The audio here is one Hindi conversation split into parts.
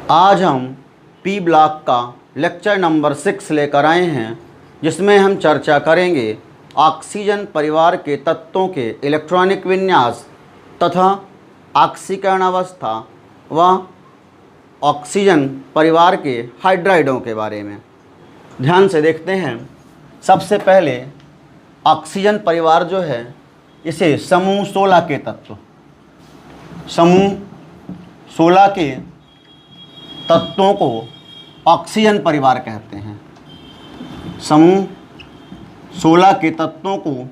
आज हम पी ब्लॉक का लेक्चर नंबर 6 लेकर आए हैं, जिसमें हम चर्चा करेंगे ऑक्सीजन परिवार के तत्वों के इलेक्ट्रॉनिक विन्यास तथा ऑक्सीकरण अवस्था व ऑक्सीजन परिवार के हाइड्राइडों के बारे में। ध्यान से देखते हैं। सबसे पहले ऑक्सीजन परिवार जो है, इसे समूह 16 के तत्व, समूह 16 के तत्वों को ऑक्सीजन परिवार कहते हैं। समूह 16 के तत्वों को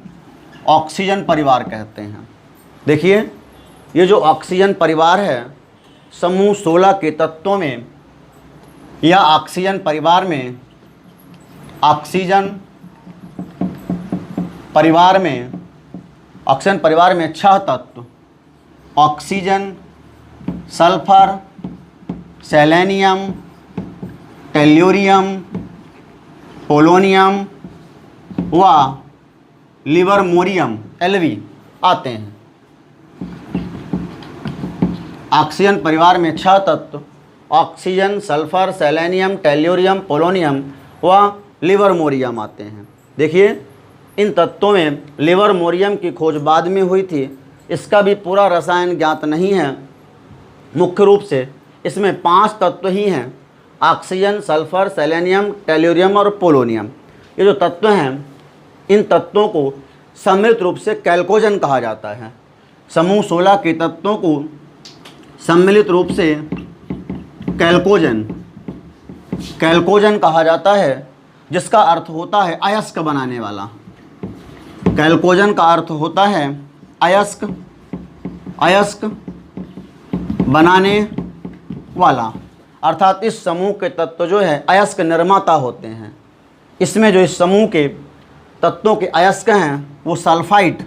ऑक्सीजन परिवार कहते हैं। देखिए, ये जो ऑक्सीजन परिवार है, समूह 16 के तत्वों में या ऑक्सीजन परिवार में, ऑक्सीजन परिवार में 6 तत्व oxygen, sulphur, selenium, tellurium, polonium व लिवरमोरियम LV आते हैं। ऑक्सीजन परिवार में 6 तत्व oxygen, sulphur, selenium, tellurium, polonium व लिवरमोरियम आते हैं। देखिए, इन तत्वों में लिवरमोरियम की खोज बाद में हुई थी। इसका भी पूरा रसायन ज्ञात नहीं है। मुख्य रूप से इसमें 5 तत्व ही हैं: ऑक्सीजन, सल्फर, सेलेनियम, टेल्यूरियम और पोलोनियम। ये जो तत्व हैं, इन तत्वों को सम्मिलित रूप से कैल्कोजन कहा जाता है। समूह 16 के तत्वों को सम्मिलित रूप से कैल्कोजन कहा जाता है, जिसका अर्थ होता है अयस्क बनाने वाला। कैल्कोजन का अर्थ होता है अयस्क बनाने वाला, अर्थात इस समूह के तत्व जो है अयस्क निर्माता होते हैं। इसमें जो इस समूह के तत्वों के अयस्क हैं, वो सल्फाइड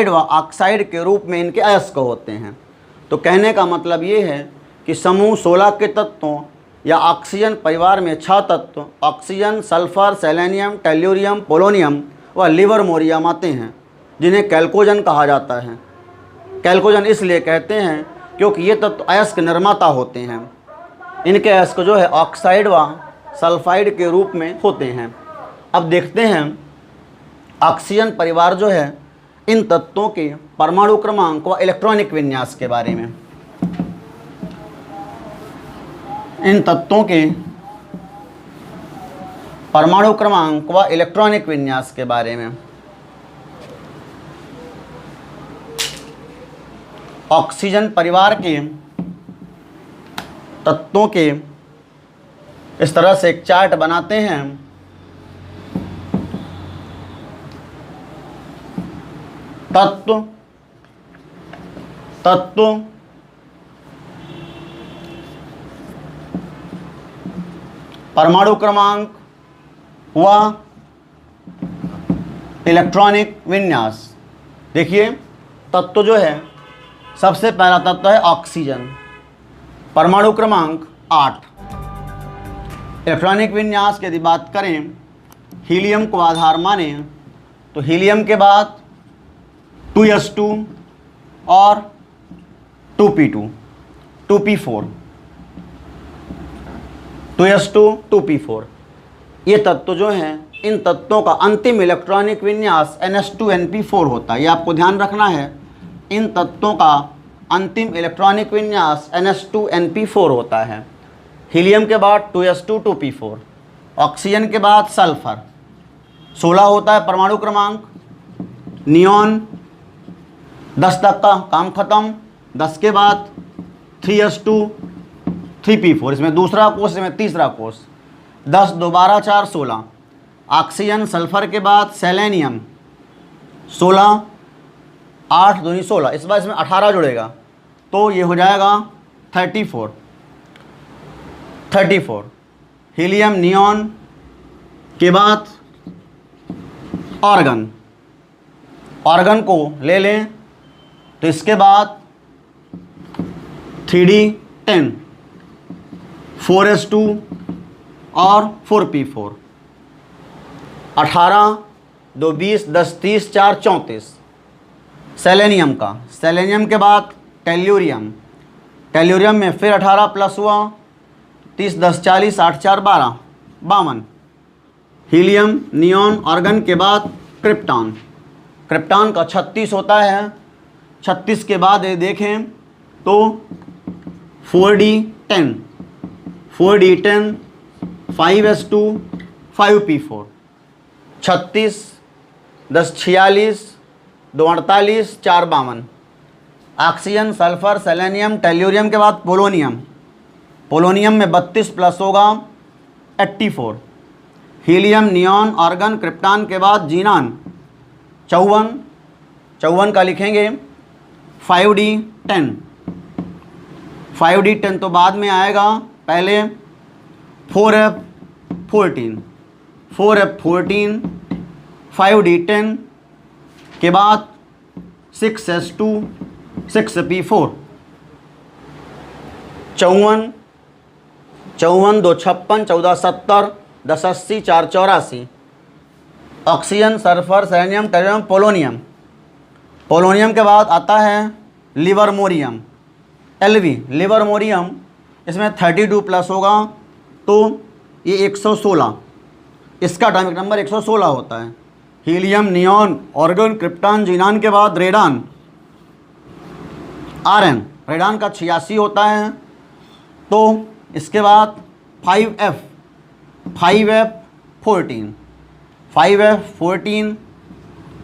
व ऑक्साइड के रूप में इनके अयस्क होते हैं। तो कहने का मतलब ये है कि समूह 16 के तत्वों या ऑक्सीजन परिवार में 6 तत्व oxygen, sulphur, selenium, tellurium, polonium व लिवरमोरियम आते हैं, जिन्हें कैल्कोजन कहा जाता है। कैल्कोजन इसलिए कहते हैं क्योंकि ये तत्व अयस्क निर्माता होते हैं। इनके अयस्क जो है ऑक्साइड व सल्फाइड के रूप में होते हैं। अब देखते हैं ऑक्सीजन परिवार जो है, इन तत्वों के परमाणु क्रमांक व इलेक्ट्रॉनिक विन्यास के बारे में। इन तत्वों के परमाणु क्रमांक व इलेक्ट्रॉनिक विन्यास के बारे में। ऑक्सीजन परिवार के तत्वों के इस तरह से एक चार्ट बनाते हैं। तत्व परमाणु क्रमांक व इलेक्ट्रॉनिक विन्यास। देखिए, तत्व जो है, सबसे पहला तत्व है ऑक्सीजन, परमाणु क्रमांक 8। इलेक्ट्रॉनिक विन्यास की यदि बात करें, हीलियम को आधार माने तो हीलियम के बाद 2s2 और 2p2, 2p4, 2s2, 2p4। ये तत्व जो हैं, इन तत्वों का अंतिम इलेक्ट्रॉनिक विन्यास ns2np4 होता है। ये आपको ध्यान रखना है। इन तत्वों का अंतिम इलेक्ट्रॉनिक विन्यास ns2np4 होता है। हीलियम के बाद 2s2, 2p4, ऑक्सीजन के बाद सल्फर, 16 होता है परमाणु क्रमांक। नियॉन 10 तक का काम खत्म। 10 के बाद 3s2, 3p4, इसमें दूसरा कोष, इसमें तीसरा कोष। 10 2 12 4 16। ऑक्सीजन, सल्फर के बाद सेलेनियम 16, 8 दूनी 16, इस बार इसमें 18 जुड़ेगा तो ये हो जाएगा 34। हीलियम, नियॉन के बाद ऑर्गन को ले लें तो इसके बाद 3d10, 4s2 और 4p4, 18 2 20 10 30 4 34। सेलेनियम का, सेलेनियम के बाद टेल्यूरियम, टेल्यूरियम में फिर 18 प्लस हुआ, 30 10 40 8 4 12 52। हीलियम, नियॉन, आर्गन के बाद क्रिप्टॉन, क्रिप्टॉन का 36 होता है। 36 के बाद ये देखें तो 4d10, 4d10 5s2 5p4, 36 10 46 2 48 4 52। Oxygen, sulphur, selenium, tellurium के बाद पोलोनियम, पोलोनियम में 32 प्लस होगा 84। हीलियम, नियॉन, आर्गन, क्रिप्टॉन के बाद जीनान 54, 54 का लिखेंगे 5d10, 5d10 तो बाद में आएगा, पहले 4f14, 4f14 5d10 के बाद 6s2 6p4, 54, 54 2 56 14 70 10 80 4 84। Oxygen, sulphur, selenium, tellurium, polonium, polonium के बाद आता है लिवरमोरियम, LV, लिवरमोरियम, इसमें 32 प्लस होगा तो ये 116, इसका एटॉमिक नंबर 116 होता है। Helium, neon, argon, krypton, xenon के बाद रेडान, RN, रेडान का 86 होता है। तो इसके बाद 5f14, 5f14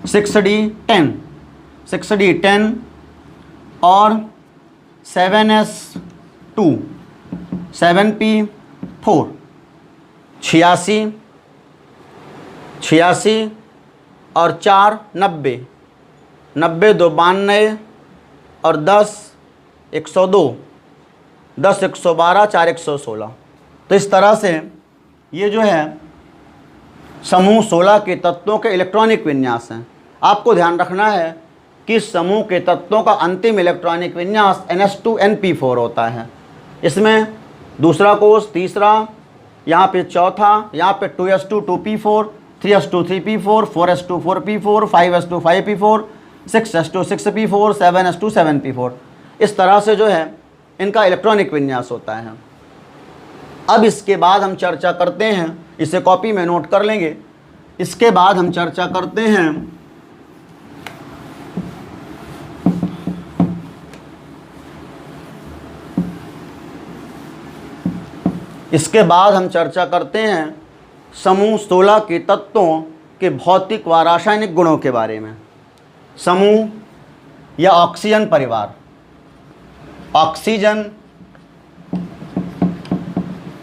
6d10, 6d10 और 7s2 7p4, 86 और 4 90, 90 2 92 और 10 102, 10 112 4 116। तो इस तरह से ये जो है समूह 16 के तत्वों के इलेक्ट्रॉनिक विन्यास हैं। आपको ध्यान रखना है कि समूह के तत्वों का अंतिम इलेक्ट्रॉनिक विन्यास NH2NP4 होता है। इसमें दूसरा कोष, तीसरा, यहाँ पे चौथा, यहाँ पे 2s2 2p4, 3s2 3p4, 4s2 4p4, 5s2 5p4, 6s2 6p4, 7s2 7p4। इस तरह से जो है इनका इलेक्ट्रॉनिक विन्यास होता है। अब इसके बाद हम चर्चा करते हैं, इसे कॉपी में नोट कर लेंगे। इसके बाद हम चर्चा करते हैं समूह 16 के तत्वों के भौतिक व रासायनिक गुणों के बारे में। समूह या ऑक्सीजन परिवार, ऑक्सीजन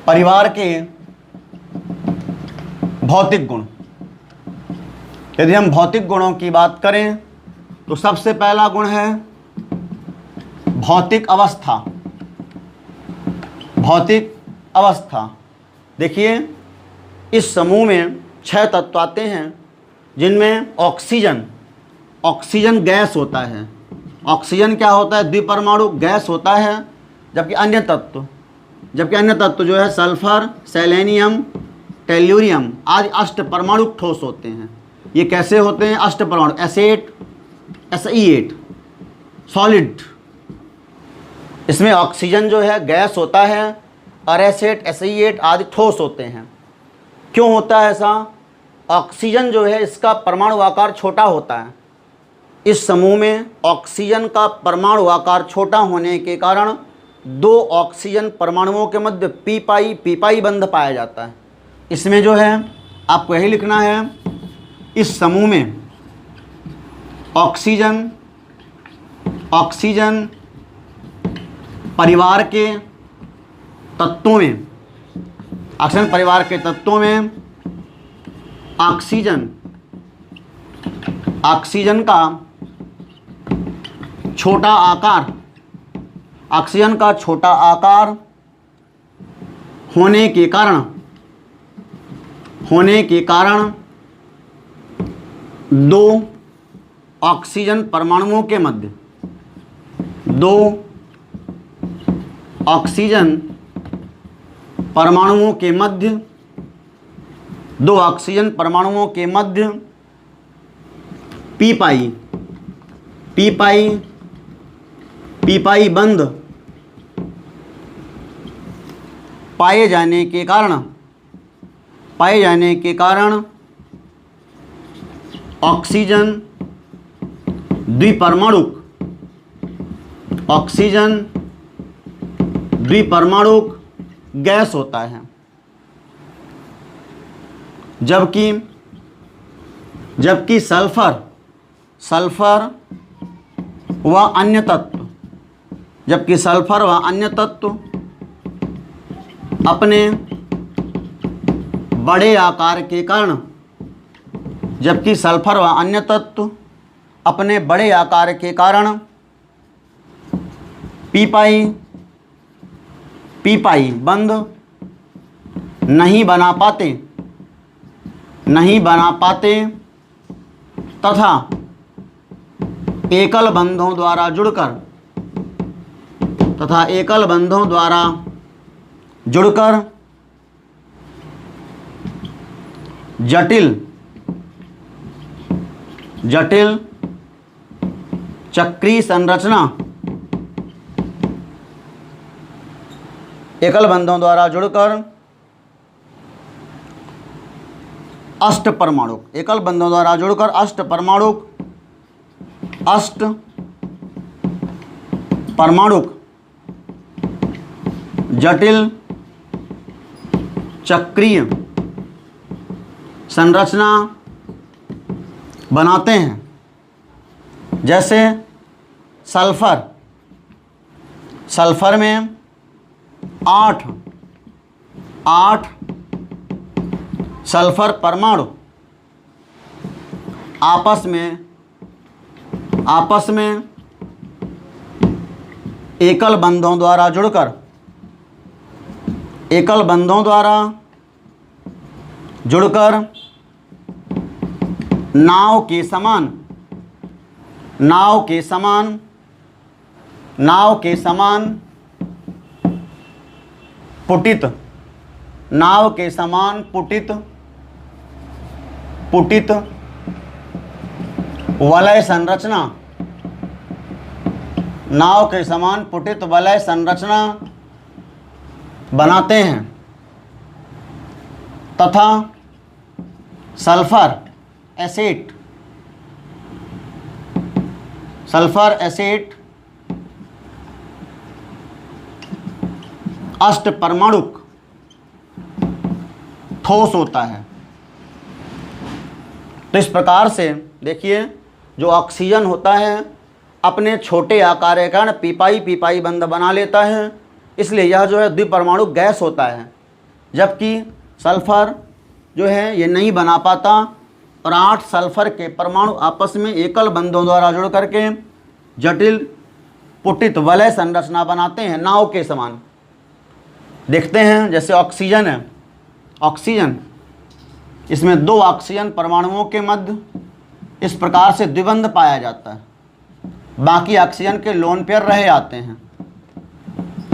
परिवार के भौतिक गुण। यदि हम भौतिक गुणों की बात करें तो सबसे पहला गुण है भौतिक अवस्था। भौतिक अवस्था, देखिए इस समूह में 6 तत्व आते हैं जिनमें ऑक्सीजन, ऑक्सीजन गैस होता है। ऑक्सीजन क्या होता है? द्विपरमाणु गैस होता है। जबकि अन्य तत्व जो है सल्फर, सेलेनियम, टेल्यूरियम आदि अष्टपरमाणु ठोस होते हैं। ये कैसे होते हैं? अष्टपरमाणु, S8 SE8 सॉलिड। इसमें ऑक्सीजन जो है गैस होता है और S8 SE8 आदि ठोस होते हैं। क्यों होता है ऐसा? ऑक्सीजन जो है इसका परमाणु आकार छोटा होता है। इस समूह में ऑक्सीजन का परमाणु आकार छोटा होने के कारण 2 ऑक्सीजन परमाणुओं के मध्य पी बंध पाया जाता है। इसमें जो है आपको यही लिखना है, इस समूह में ऑक्सीजन परिवार के तत्वों में, ऑक्सीजन परिवार के तत्वों में ऑक्सीजन का छोटा आकार, ऑक्सीजन का छोटा आकार होने के कारण 2 ऑक्सीजन परमाणुओं के मध्य, 2 ऑक्सीजन परमाणुओं के मध्य पी पाई बंध पाए जाने के कारण ऑक्सीजन द्विपरमाणुक गैस होता है, जबकि सल्फर व अन्य तत्व अपने बड़े आकार के कारण पी पाई बंध नहीं बना पाते तथा एकल बंधों द्वारा जुड़कर जटिल चक्रीय संरचना अष्टपरमाणुक जटिल चक्रीय संरचना बनाते हैं। जैसे सल्फर में 8 सल्फर परमाणु आपस में एकल बंधों द्वारा जुड़कर नाव के समान पुटित वलय संरचना बनाते हैं तथा सल्फर एसिड अष्टपरमाणुक ठोस होता है। तो इस प्रकार से देखिए, जो ऑक्सीजन होता है अपने छोटे आकार के कारण पीपाई बंध बना लेता है, इसलिए यह जो है द्विपरमाणुक गैस होता है। जबकि सल्फर जो है ये नहीं बना पाता और 8 सल्फर के परमाणु आपस में एकल बंधों द्वारा जुड़ करके जटिल पुटित वलय संरचना बनाते हैं, नाव के समान। देखते हैं, जैसे ऑक्सीजन है, इसमें 2 ऑक्सीजन परमाणुओं के मध्य इस प्रकार से द्विबंध पाया जाता है, बाकी ऑक्सीजन के लोन पेयर रह जाते हैं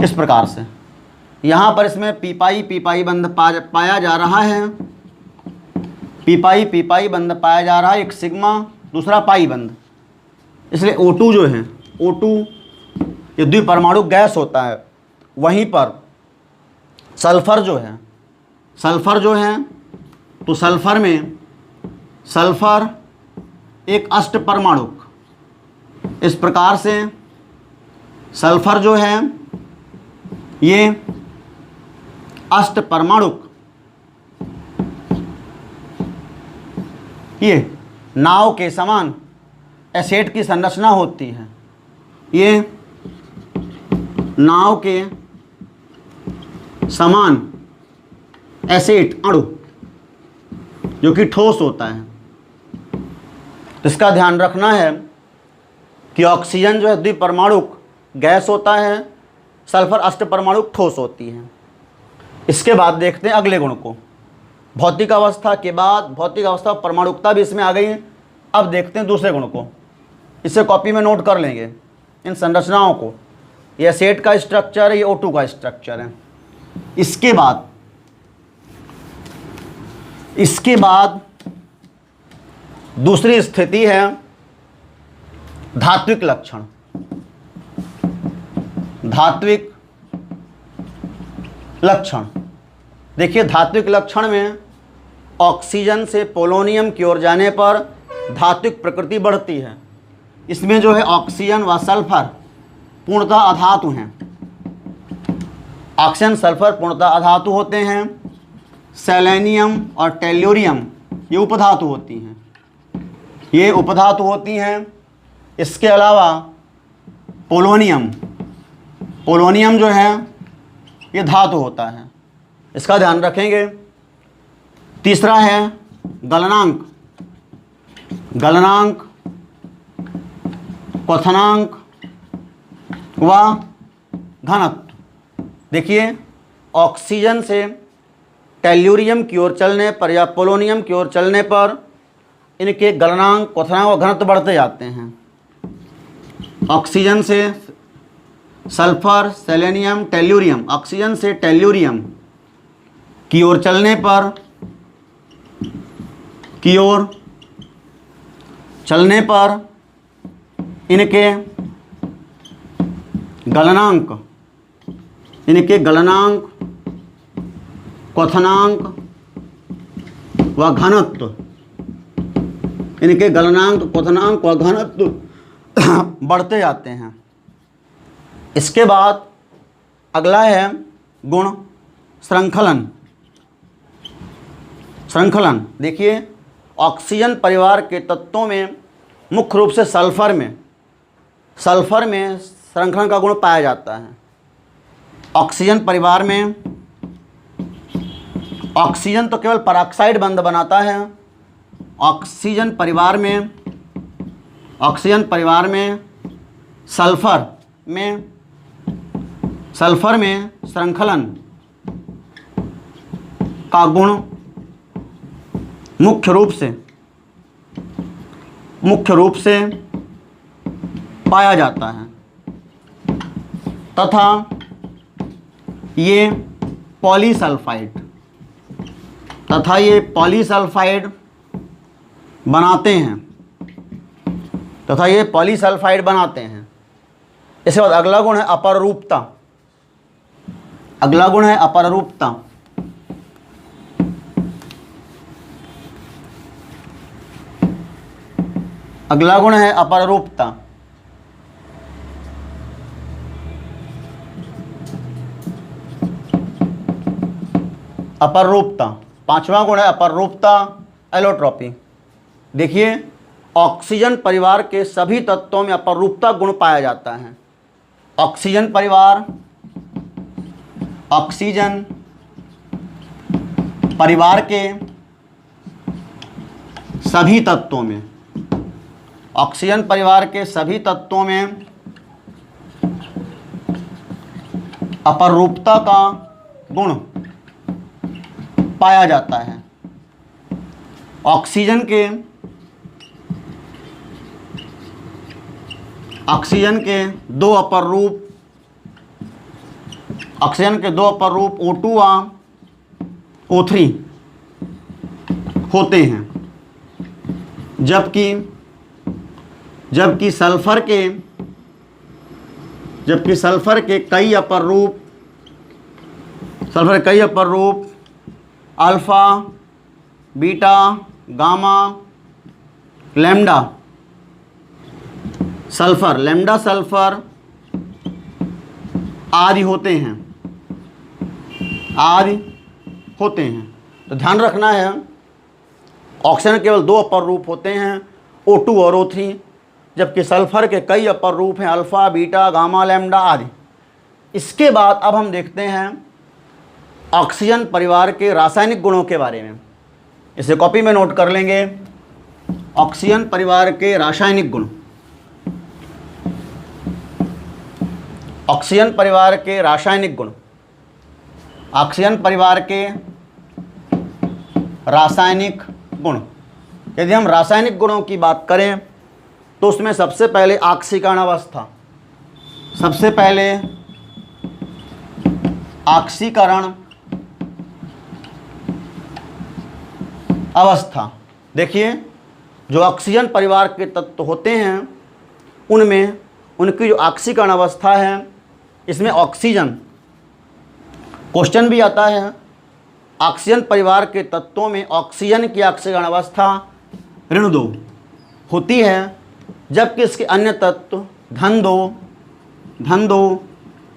इस प्रकार से। यहाँ पर इसमें पीपाई बंध पाया जा रहा है, पीपाई बंध पाया जा रहा है, एक सिग्मा दूसरा पाई बंध। इसलिए O2 जो है, O2 ये द्विपरमाणु गैस होता है। वहीं पर सल्फर जो है तो सल्फर में एक अष्टपरमाणुक, इस प्रकार से सल्फर जो है ये अष्टपरमाणुक, ये नाव के समान एसिड की संरचना होती है। ये नाव के समान एसिड अणु जो कि ठोस होता है। तो इसका ध्यान रखना है कि ऑक्सीजन जो है द्विपरमाणुक गैस होता है, सल्फर अष्टपरमाणुक ठोस होती है। इसके बाद देखते हैं अगले गुण को। भौतिक अवस्था के बाद भौतिक अवस्था परमाणुकता भी इसमें आ गई है। अब देखते हैं दूसरे गुण को। इसे कॉपी में नोट कर लेंगे इन संरचनाओं को। यह एसिड का स्ट्रक्चर है, ये O2 का स्ट्रक्चर है। इसके बाद दूसरी स्थिति है धात्विक लक्षण। धात्विक लक्षण देखिए, धात्विक लक्षण में ऑक्सीजन से पोलोनियम की ओर जाने पर धात्विक प्रकृति बढ़ती है। इसमें जो है ऑक्सीजन व सल्फर पूर्णतः अधातु हैं। ऑक्सीजन सल्फर पूर्णतः अधातु होते हैं। सेलेनियम और टेल्यूरियम ये उपधातु होती हैं, ये उपधातु होती हैं। इसके अलावा पोलोनियम, पोलोनियम जो है ये धातु होता है, इसका ध्यान रखेंगे। तीसरा है गलनांक। गलनांक, क्वथनांक व घनत्व। देखिए, ऑक्सीजन से टेल्यूरियम की ओर चलने पर या पोलोनियम की ओर चलने पर इनके गलनांक, क्वथनांक व घनत्व बढ़ते जाते हैं। ऑक्सीजन से सल्फर, सेलेनियम, टेल्यूरियम, ऑक्सीजन से टेल्यूरियम की ओर चलने पर, की ओर चलने पर इनके गलनांक, क्वथनांक व घनत्व, इनके गलनांक, क्वथनांक व घनत्व बढ़ते जाते हैं। इसके बाद अगला है गुण श्रृंखलन। श्रृंखलन देखिए, ऑक्सीजन परिवार के तत्वों में मुख्य रूप से सल्फर में श्रृंखलन का गुण पाया जाता है। ऑक्सीजन परिवार में ऑक्सीजन तो केवल परऑक्साइड बंध बनाता है। ऑक्सीजन परिवार में सल्फर में श्रृंखलन का गुण मुख्य रूप से पाया जाता है तथा ये पॉलीसल्फाइड बनाते हैं। इसके बाद अगला गुण है अपररूपता। अगला गुण है अपररूपता। अगला गुण है अपररूपता। अपररूपता, पांचवा गुण है अपररूपता, एलोट्रॉपी। देखिए, ऑक्सीजन परिवार के सभी तत्वों में अपररूपता गुण पाया जाता है। ऑक्सीजन परिवार के सभी तत्वों में, ऑक्सीजन परिवार के सभी तत्वों में अपररूपता का गुण पाया जाता है। ऑक्सीजन के दो अपर रूप O2 व O3 होते हैं, जबकि सल्फर के कई अपर रूप alpha, beta, gamma, lambda sulphur आदि होते हैं। तो ध्यान रखना है, ऑक्सीजन केवल दो अपर रूप होते हैं, O2 और O3, जबकि सल्फर के कई अपर रूप हैं, अल्फा, बीटा, गामा, लैम्डा आदि। इसके बाद अब हम देखते हैं ऑक्सीजन परिवार के रासायनिक गुणों के बारे में। इसे कॉपी में नोट कर लेंगे। ऑक्सीजन परिवार के रासायनिक गुण। ऑक्सीजन परिवार के रासायनिक गुण। ऑक्सीजन परिवार के रासायनिक गुण। यदि हम रासायनिक गुणों की बात करें तो उसमें सबसे पहले ऑक्सीकरण अवस्था। सबसे पहले ऑक्सीकरण अवस्था। देखिए, जो ऑक्सीजन परिवार के तत्व होते हैं उनमें उनकी जो ऑक्सीकरण अवस्था है, इसमें ऑक्सीजन, क्वेश्चन भी आता है, ऑक्सीजन परिवार के तत्वों में ऑक्सीजन की ऑक्सीकरण अवस्था ऋण 2 होती है, जबकि इसके अन्य तत्व धन 2,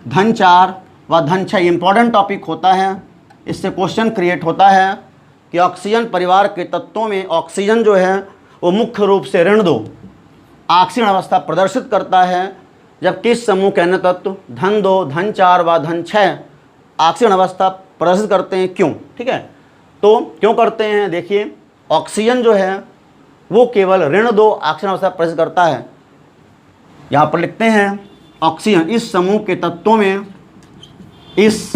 धन 4 व धन 6, इंपॉर्टेंट टॉपिक होता है। इससे क्वेश्चन क्रिएट होता है कि ऑक्सीजन परिवार के तत्वों में ऑक्सीजन जो है वो मुख्य रूप से ऋण 2 ऑक्सीकरण अवस्था प्रदर्शित करता है, जबकि इस समूह के अन्य तत्व धन 2, धन 4 व धन 6 ऑक्सीकरण अवस्था प्रदर्शित करते हैं। क्यों? ठीक है, तो क्यों करते हैं? देखिए, ऑक्सीजन जो है वो केवल ऋण 2 ऑक्सीकरण अवस्था प्रदर्शित करता है। यहाँ पर लिखते हैं ऑक्सीजन इस समूह के तत्वों में, इस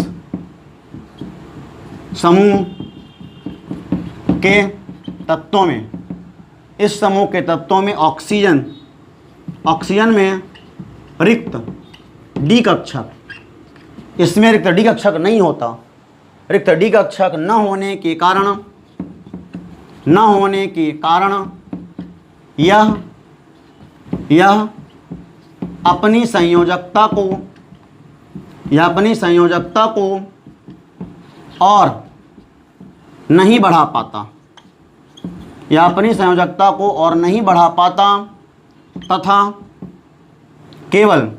समूह के तत्वों में, इस समूह के तत्वों में ऑक्सीजन में रिक्त डी कक्षक, इसमें रिक्त डी कक्षक नहीं होता। रिक्त डी कक्षक न होने के कारण यह अपनी संयोजकता को और नहीं बढ़ा पाता, तथा केवल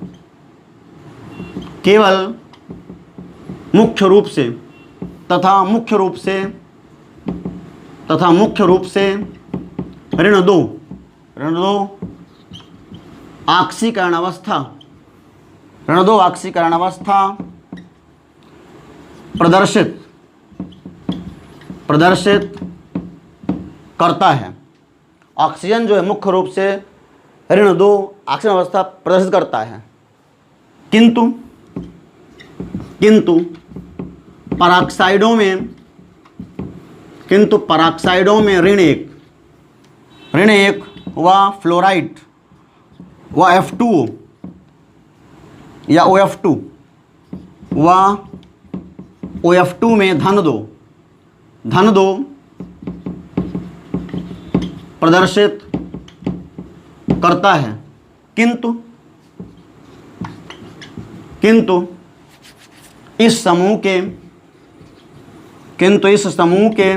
मुख्य रूप से ऋण 2 ऑक्सीकरण अवस्था प्रदर्शित करता है। ऑक्सीजन जो है मुख्य रूप से ऋण 2 ऑक्सीकरण अवस्था प्रदर्शित करता है, किंतु पराक्साइडों में ऋण 1 व फ्लोराइड व F2 या OF2 में धन 2 प्रदर्शित करता है, किंतु इस समूह के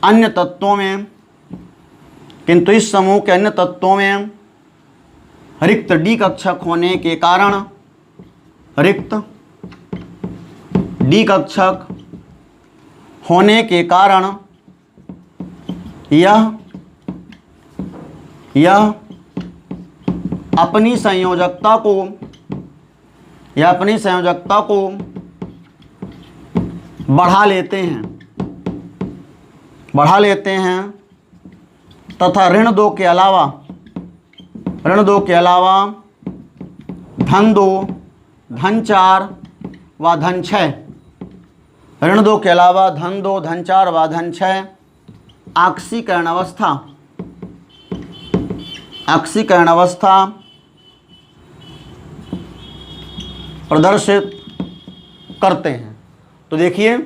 अन्य तत्वों में रिक्त डी कक्षक होने के कारण यह अपनी संयोजकता को बढ़ा लेते हैं तथा ऋण 2 के अलावा धन 2, धन 4 व धन 6, ऋण 2 के अलावा धन 2, धन 4 व धन 6 ऑक्सीकरण अवस्था प्रदर्शित करते हैं। तो देखिए,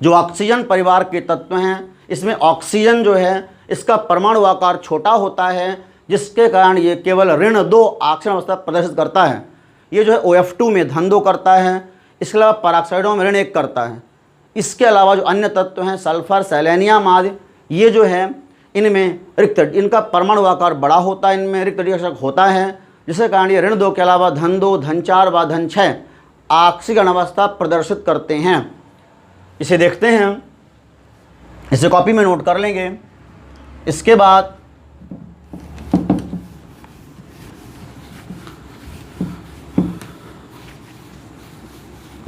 जो ऑक्सीजन परिवार के तत्व हैं, इसमें ऑक्सीजन जो है इसका परमाणु आकार छोटा होता है, जिसके कारण ये केवल ऋण 2 ऑक्सीकरण अवस्था प्रदर्शित करता है। ये जो है OF2 में धन 2 करता है, इसके अलावा पराक्साइडों में ऋण 1 करता है। इसके अलावा जो अन्य तत्व हैं सल्फर, सेलेनियम आदि, ये जो है इनमें इनका परमाणु आकार बड़ा होता है, इनमें रिक्त डी कक्षक होता है, जिसके कारण ये ऋण 2 के अलावा धन 2, धन 4 व धन 6 ऑक्सीकरण अवस्था प्रदर्शित करते हैं। इसे देखते हैं, इसे कॉपी में नोट कर लेंगे। इसके बाद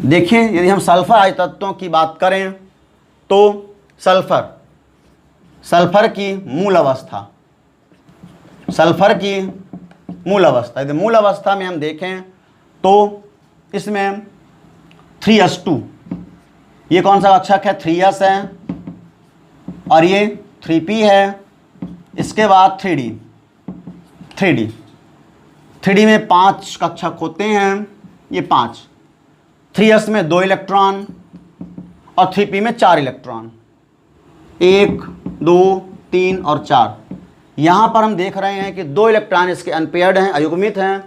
देखिए, यदि हम सल्फर आदि तत्वों की बात करें तो सल्फर की मूल अवस्था, यदि मूल अवस्था में हम देखें तो इसमें 3s2, ये कौन सा कक्षक है? 3s है, और ये 3p है। इसके बाद 3d में 5 कक्षक होते हैं, ये 5। 3s में 2 इलेक्ट्रॉन और 3p में 4 इलेक्ट्रॉन। 1 2 3 और 4। यहाँ पर हम देख रहे हैं कि 2 इलेक्ट्रॉन इसके अनपेयर्ड हैं, अयुग्मित हैं,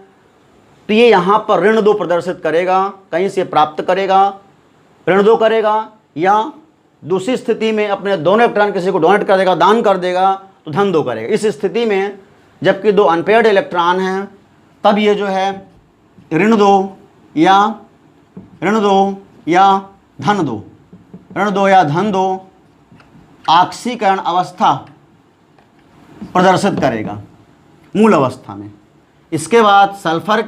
तो ये यहाँ पर ऋण 2 प्रदर्शित करेगा, कहीं से प्राप्त करेगा, ऋण 2 करेगा, या दूसरी स्थिति में अपने दोनों इलेक्ट्रॉन किसी को डोनेट कर देगा, दान कर देगा, तो धन 2 करेगा। इस स्थिति में जबकि 2 अनपेयर्ड इलेक्ट्रॉन हैं, तब ये जो है ऋण 2 या धन 2, ऋण 2 या धन 2 ऑक्सीकरण अवस्था प्रदर्शित करेगा मूल अवस्था में। इसके बाद सल्फर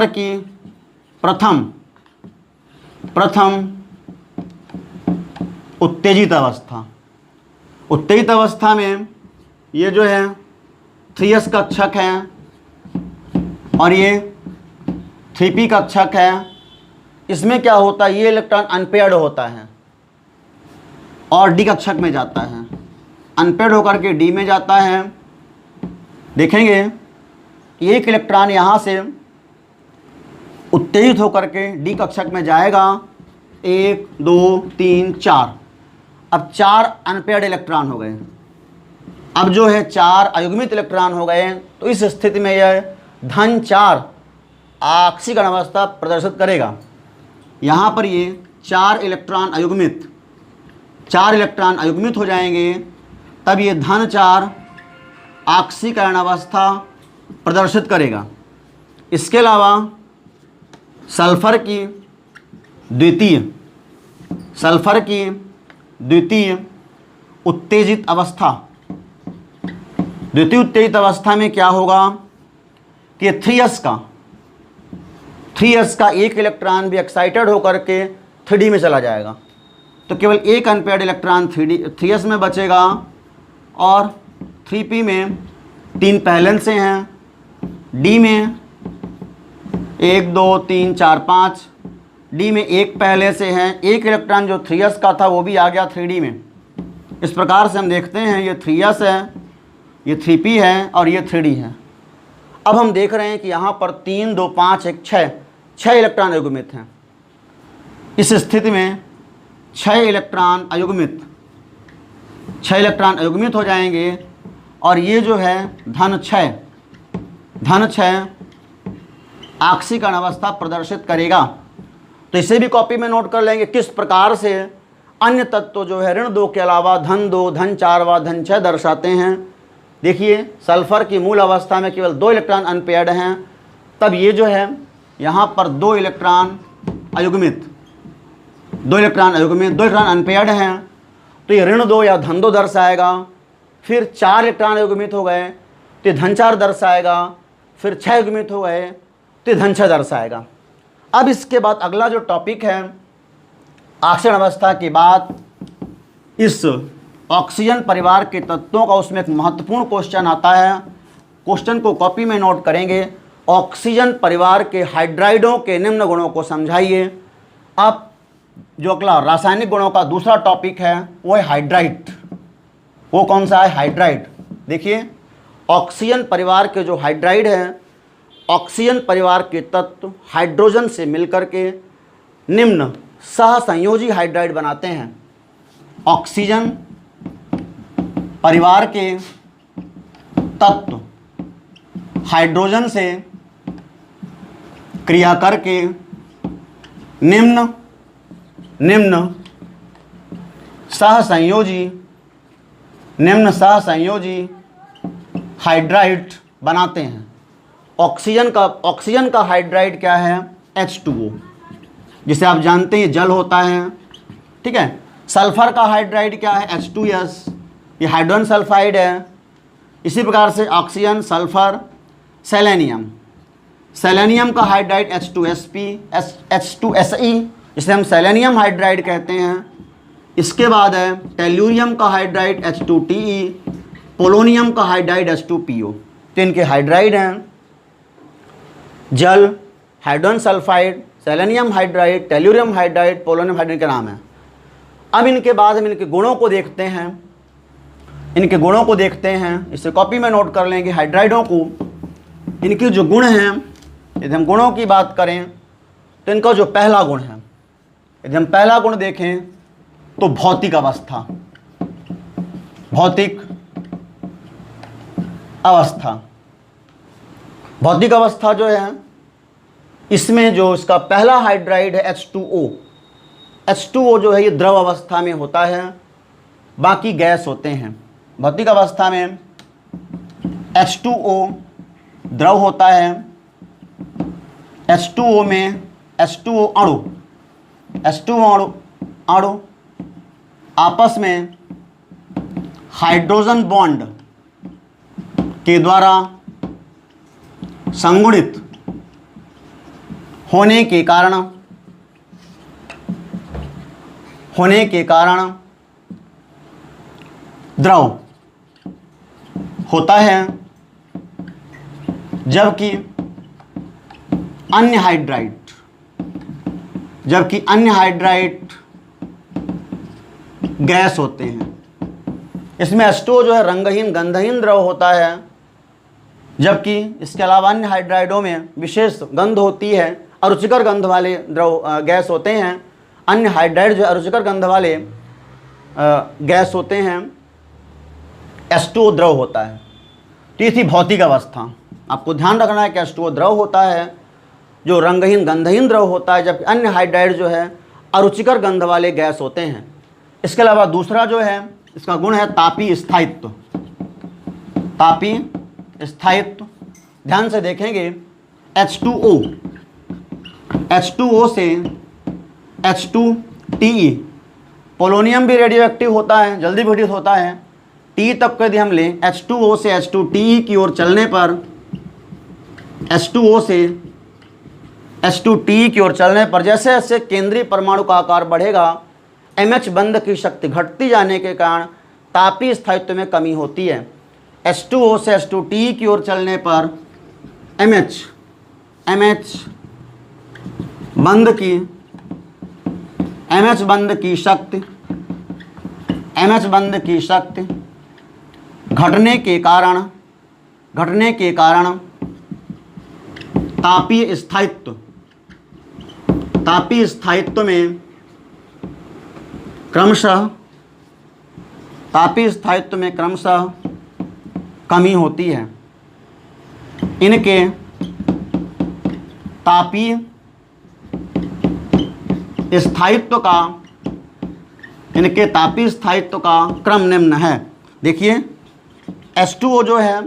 की प्रथम उत्तेजित अवस्था में ये जो है 3s कक्षक है और ये 3p कक्षक है। इसमें क्या होता है, ये इलेक्ट्रॉन अनपेयर्ड होता है और d कक्षक में जाता है, अनपेयर्ड होकर के d में जाता है। देखेंगे एक इलेक्ट्रॉन यहाँ से उत्तेजित होकर के d कक्षक में जाएगा, 1 2 3 4। अब 4 अनपेयर्ड इलेक्ट्रॉन हो गए, अब जो है 4 अयुग्मित इलेक्ट्रॉन हो गए। तो इस स्थिति में यह धन 4 ऑक्सीकरण अवस्था प्रदर्शित करेगा। यहाँ पर ये 4 इलेक्ट्रॉन अयुग्मित हो जाएंगे, तब ये धन 4 ऑक्सीकरण अवस्था प्रदर्शित करेगा। इसके अलावा सल्फर की द्वितीय उत्तेजित अवस्था में क्या होगा कि 3s का एक इलेक्ट्रॉन भी एक्साइटेड होकर के 3d में चला जाएगा, तो केवल एक अनपेयर्ड इलेक्ट्रॉन 3s में बचेगा और 3p में 3 पहले से हैं, d में 1 2 3 4 5, d में 1 पहले से हैं, एक इलेक्ट्रॉन जो 3s का था वो भी आ गया 3d में। इस प्रकार से हम देखते हैं ये 3s है, ये 3p है और ये 3d है। अब हम देख रहे हैं कि यहाँ पर 3 2 5 1 6 इलेक्ट्रॉन अयुग्मित हैं। इस स्थिति में 6 इलेक्ट्रॉन अयुग्मित हो जाएंगे और ये जो है धन 6 ऑक्सीकरण अवस्था प्रदर्शित करेगा। तो इसे भी कॉपी में नोट कर लेंगे किस प्रकार से अन्य तत्व जो है ऋण 2 के अलावा धन 2 धन 4 व धन 6 दर्शाते हैं। देखिए सल्फर की मूल अवस्था में केवल 2 इलेक्ट्रॉन अनपेयर्ड हैं, तब ये जो है यहाँ पर 2 इलेक्ट्रॉन अनपेयर्ड हैं, तो ये ऋण 2 या धन 2 दर्शाएगा। फिर 4 इलेक्ट्रॉन अयुग्मित हो गए तो ये धन 4 दर्शाएगा, फिर 6 अयुग्मित हो गए तो ये धन 6 दर्शाएगा। अब इसके बाद अगला जो टॉपिक है ऑक्सीकरण अवस्था के बाद इस ऑक्सीजन परिवार के तत्वों का, उसमें एक महत्वपूर्ण क्वेश्चन आता है। क्वेश्चन को कॉपी में नोट करेंगे। ऑक्सीजन परिवार के हाइड्राइडों के निम्न गुणों को समझाइए। अब जो अगला रासायनिक गुणों का दूसरा टॉपिक है वो है हाइड्राइड। वो कौन सा है? हाइड्राइड। देखिए ऑक्सीजन परिवार के जो हाइड्राइड हैं, ऑक्सीजन परिवार के तत्व हाइड्रोजन से मिलकर के निम्न सहसंयोजी हाइड्राइड बनाते हैं। ऑक्सीजन परिवार के तत्व हाइड्रोजन से क्रिया करके निम्न सहसंयोजी हाइड्राइड बनाते हैं। ऑक्सीजन का हाइड्राइड क्या है? H2O, जिसे आप जानते हैं जल होता है, ठीक है। सल्फर का हाइड्राइड क्या है? H2S, ये हाइड्रोजन सल्फाइड है। इसी प्रकार से ऑक्सीजन, सल्फर, सेलेनियम का हाइड्राइड H2SP, H2Se, जिसे हम सेलेनियम हाइड्राइड कहते हैं। इसके बाद है टेल्यूरियम का हाइड्राइड H2Te, पोलोनियम का हाइड्राइड H2PO। तो इनके हाइड्राइड हैं जल, hydrogen sulphide, selenium hydride, tellurium hydride, polonium hydride के नाम है। अब इनके बाद हम इनके गुणों को देखते हैं। इसे कॉपी में नोट कर लेंगे। हाइड्राइडों को इनके जो गुण हैं, यदि हम गुणों की बात करें तो इनका जो पहला गुण है, यदि हम पहला गुण देखें तो भौतिक अवस्था, भौतिक अवस्था, भौतिक अवस्था जो है इसमें जो इसका पहला हाइड्राइड है H2O, H2O जो है ये द्रव अवस्था में होता है, बाकी गैस होते हैं। भौतिक अवस्था में H2O द्रव होता है, H2O में H2O अणु, H2O अणु आपस में हाइड्रोजन बॉन्ड के द्वारा संगुणित होने के कारण द्रव होता है, जबकि अन्य हाइड्राइड गैस होते हैं। इसमें H2O जो है रंगहीन गंधहीन द्रव होता है, जबकि इसके अलावा अन्य हाइड्राइडों में विशेष गंध होती है, अरुचिकर गंध वाले द्रव गैस होते हैं। अन्य हाइड्राइड जो अरुचिकर गंध वाले गैस होते हैं, H2O द्रव होता है। तो ये थी भौतिक अवस्था। आपको ध्यान रखना है कि H2O द्रव होता है जो रंगहीन गंधहीन द्रव होता है, जबकि अन्य हाइड्राइड जो है अरुचिकर गंध वाले गैस होते हैं। इसके अलावा दूसरा जो है इसका गुण है तापीय स्थायित्व, तापीय स्थायित्व। ध्यान से देखेंगे H2O से H2TE, पोलोनियम भी रेडियो एक्टिव होता है, जल्दी विघटित होता है। टी तक यदि हम लें H2O से H2TE की ओर चलने पर, H2O से H2TE की ओर चलने पर जैसे जैसे केंद्रीय परमाणु का आकार बढ़ेगा, MH बंध की शक्ति घटती जाने के कारण तापीय स्थायित्व में कमी होती है। H2O से H2TE की ओर चलने पर MH बंध की शक्ति घटने के कारण तापीय स्थायित्व में क्रमशः कमी होती है। इनके तापीय स्थायित्व का क्रम निम्न है। देखिए H2O जो है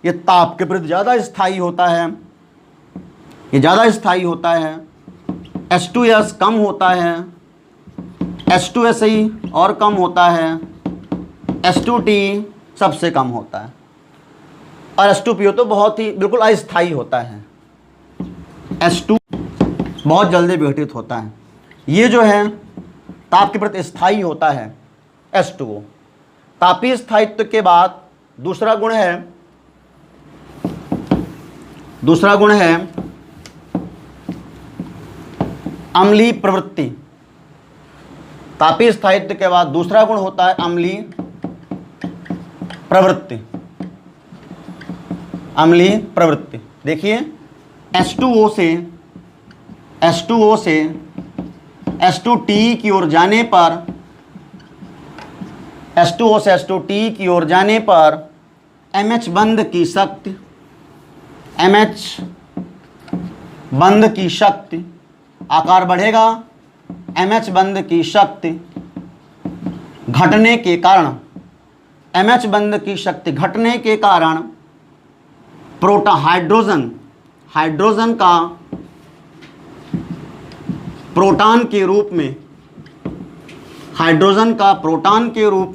ये ताप के प्रति ज़्यादा स्थायी होता है, H2S कम होता है, H2SE और कम होता है, H2T सबसे कम होता है, और H2PO तो बहुत ही बिल्कुल अस्थायी होता है। H2 बहुत जल्दी विघटित होता है। ये जो है ताप के प्रति स्थायी होता है H2O। तापीय स्थायित्व के बाद दूसरा गुण है अम्लीय प्रवृत्ति। तापीय स्थायित्व के बाद दूसरा गुण होता है अम्लीय प्रवृत्ति। देखिए H2O से H2TE की ओर जाने पर, H2O से H2TE की ओर जाने पर MH बंध की शक्ति आकार बढ़ेगा। MH बंध की शक्ति घटने के कारण हाइड्रोजन का प्रोटॉन के रूप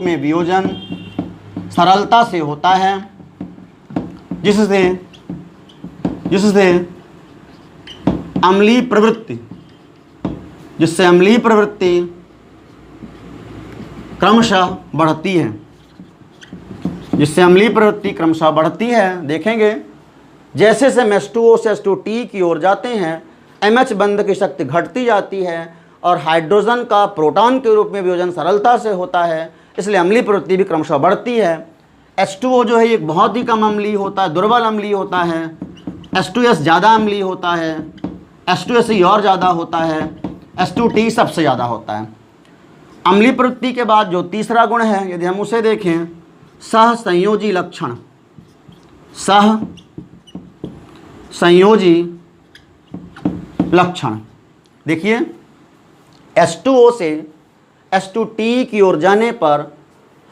में वियोजन सरलता से होता है, जिससे अम्लीय प्रवृत्ति क्रमशः बढ़ती है। देखेंगे जैसे से H2O से H2TE की ओर जाते हैं, MH बंध की शक्ति घटती जाती है और हाइड्रोजन का प्रोटॉन के रूप में वियोजन सरलता से होता है, इसलिए अम्लीय प्रवृत्ति भी क्रमशः बढ़ती है। H2O जो है एक बहुत ही कम अम्लीय होता है, दुर्बल अम्लीय होता है। H2S ज़्यादा अम्लीय होता है, H2SE और ज़्यादा होता है, H2T सबसे ज़्यादा होता है। अम्लीय प्रवृत्ति के बाद जो तीसरा गुण है, यदि हम उसे देखें, सहसंयोजी लक्षण। सहसंयोजी लक्षण। देखिए, H2O से H2T की ओर जाने पर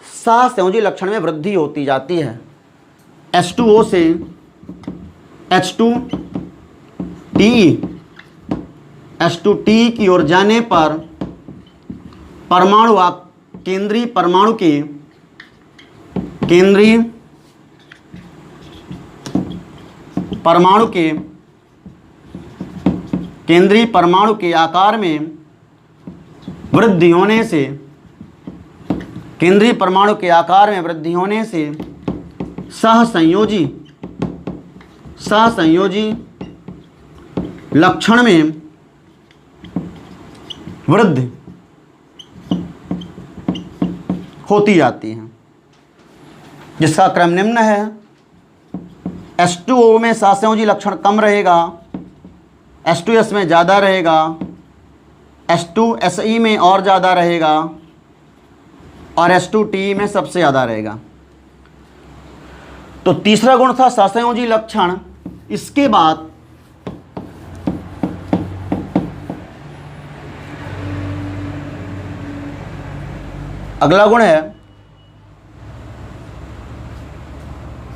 सहसंयोजी लक्षण में वृद्धि होती जाती है। H2O से H2T की ओर जाने पर परमाणु केंद्रीय परमाणु के आकार में वृद्धि होने से सहसंयोजी लक्षण में वृद्धि होती जाती है, जिसका क्रम निम्न है। H2O में सहसंयोजी लक्षण कम रहेगा, H2S में ज़्यादा रहेगा, H2SE में और ज़्यादा रहेगा और H2T में सबसे ज़्यादा रहेगा। तो तीसरा गुण था सहसंयोजी लक्षण। इसके बाद अगला गुण है,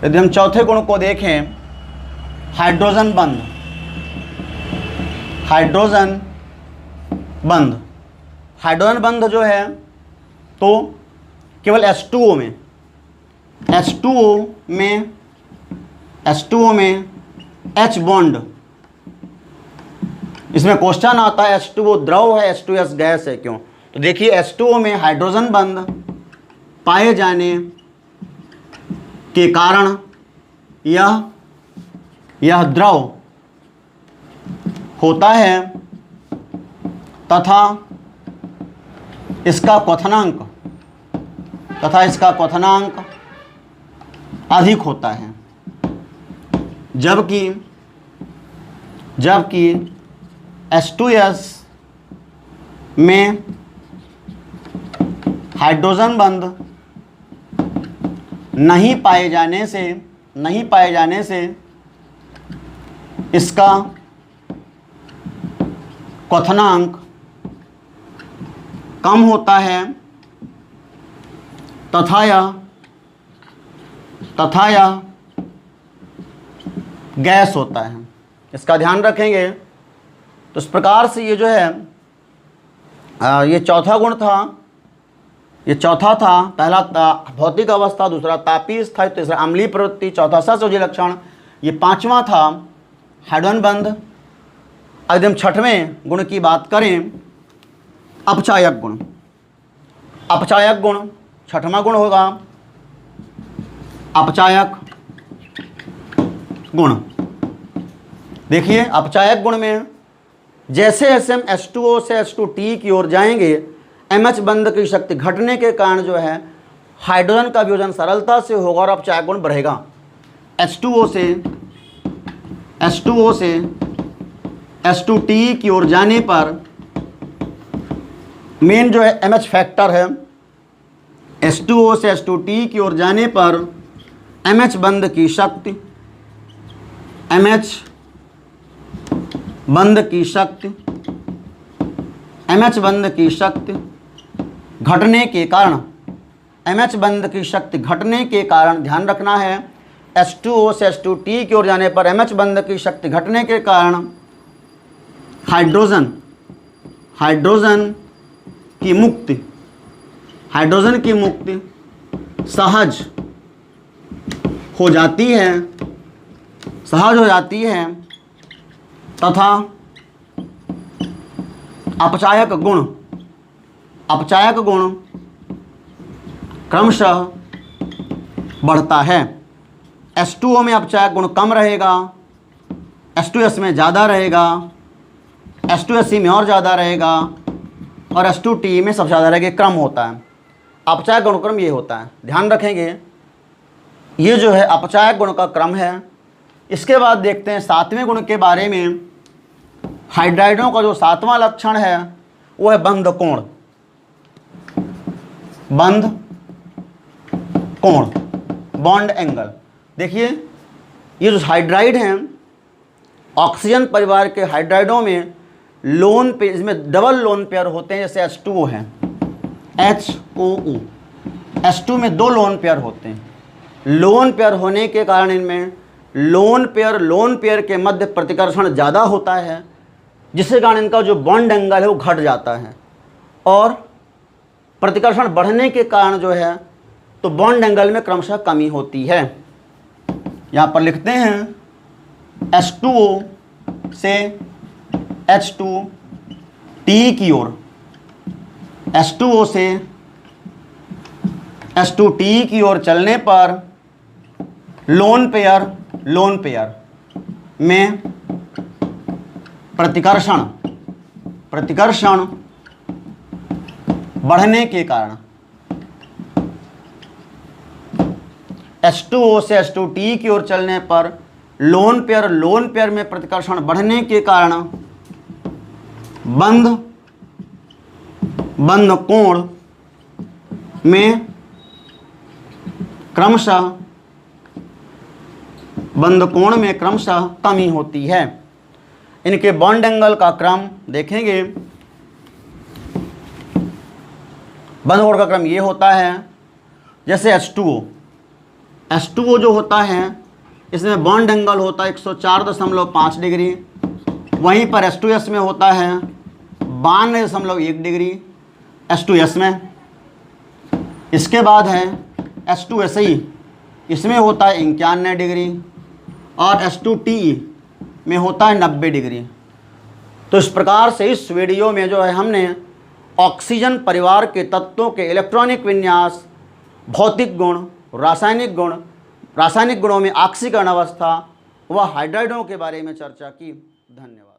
यदि हम चौथे गुण को देखें, हाइड्रोजन बंध। हाइड्रोजन बंध जो है तो केवल H2O में H बॉन्ड, इसमें क्वेश्चन आता है H2O द्रव है, H2S गैस है, क्यों? तो देखिए, H2O में हाइड्रोजन बंध पाए जाने के कारण यह द्रव होता है तथा इसका क्वथनांक अधिक होता है, जबकि H2S में हाइड्रोजन बंध नहीं पाए जाने से इसका क्वथनांक कम होता है तथा यह गैस होता है। इसका ध्यान रखेंगे। तो इस प्रकार से ये जो है ये चौथा गुण था, ये चौथा था। पहला भौतिक अवस्था, दूसरा तापीय स्थायित्व, तीसरा अम्लीय प्रवृत्ति, चौथा सहसंयोजी लक्षण, ये पांचवा था हाइड्रोजन बंध। यदि हम छठवें गुण की बात करें, अपचायक गुण छठवां गुण होगा, अपचायक गुण। देखिए, अपचायक गुण में जैसे जैसे हम H2O से H2T की ओर जाएंगे, MH बंध की शक्ति घटने के कारण जो है हाइड्रोजन का वियोजन सरलता से होगा और अपचायक गुण बढ़ेगा। H2O से H2T की ओर जाने पर मेन जो है MH फैक्टर है, H2O से H2T की ओर जाने पर MH बंध की शक्ति घटने के कारण ध्यान रखना है, H2O से H2T की ओर जाने पर MH बंध की शक्ति घटने के कारण हाइड्रोजन की मुक्ति सहज हो जाती है तथा अपचायक गुण क्रमशः बढ़ता है। H2O में अपचायक गुण कम रहेगा, H2S में ज़्यादा रहेगा, H2SE में और ज़्यादा रहेगा और H2T में सबसे ज़्यादा रहेगा। क्रम होता है, अपचायक गुणक्रम ये होता है, ध्यान रखेंगे। ये जो है अपचायक गुण का क्रम है। इसके बाद देखते हैं सातवें गुण के बारे में। हाइड्राइडों का जो 7वां लक्षण है वो है बंध कोण। बंध कोण, बॉन्ड एंगल। देखिए ये जो हाइड्राइड हैं, ऑक्सीजन परिवार के हाइड्राइडों में लोन पे, इसमें डबल लोन पेयर होते हैं, जैसे H2O है, HOO, H2 में 2 लोन पेयर होते हैं। लोन पेयर होने के कारण इनमें लोन पेयर के मध्य प्रतिकर्षण ज़्यादा होता है, जिसके कारण इनका जो बॉन्ड एंगल है वो घट जाता है, और प्रतिकर्षण बढ़ने के कारण जो है तो बॉन्ड एंगल में क्रमशः कमी होती है। यहाँ पर लिखते हैं H2O से H2T की ओर, H2O से H2T की ओर चलने पर लोन पेयर में प्रतिकर्षण बढ़ने के कारण, H2O से H2T की ओर चलने पर लोन पेयर में प्रतिकर्षण बढ़ने के कारण बंध कोण में क्रमशः कमी होती है। इनके बॉन्ड एंगल का क्रम देखेंगे। बंध कोण का क्रम ये होता है, जैसे H2O जो होता है इसमें बॉन्ड एंगल होता है 104.5 डिग्री, वहीं पर H2S में होता है 92.1 डिग्री H2S में। इसके बाद है H2SE, इसमें होता है 91 डिग्री, और H2TE में होता है 90 डिग्री। तो इस प्रकार से इस वीडियो में जो है हमने ऑक्सीजन परिवार के तत्वों के इलेक्ट्रॉनिक विन्यास, भौतिक गुण, रासायनिक गुणों में ऑक्सीकरण अवस्था व हाइड्राइडों के बारे में चर्चा की। धन्यवाद।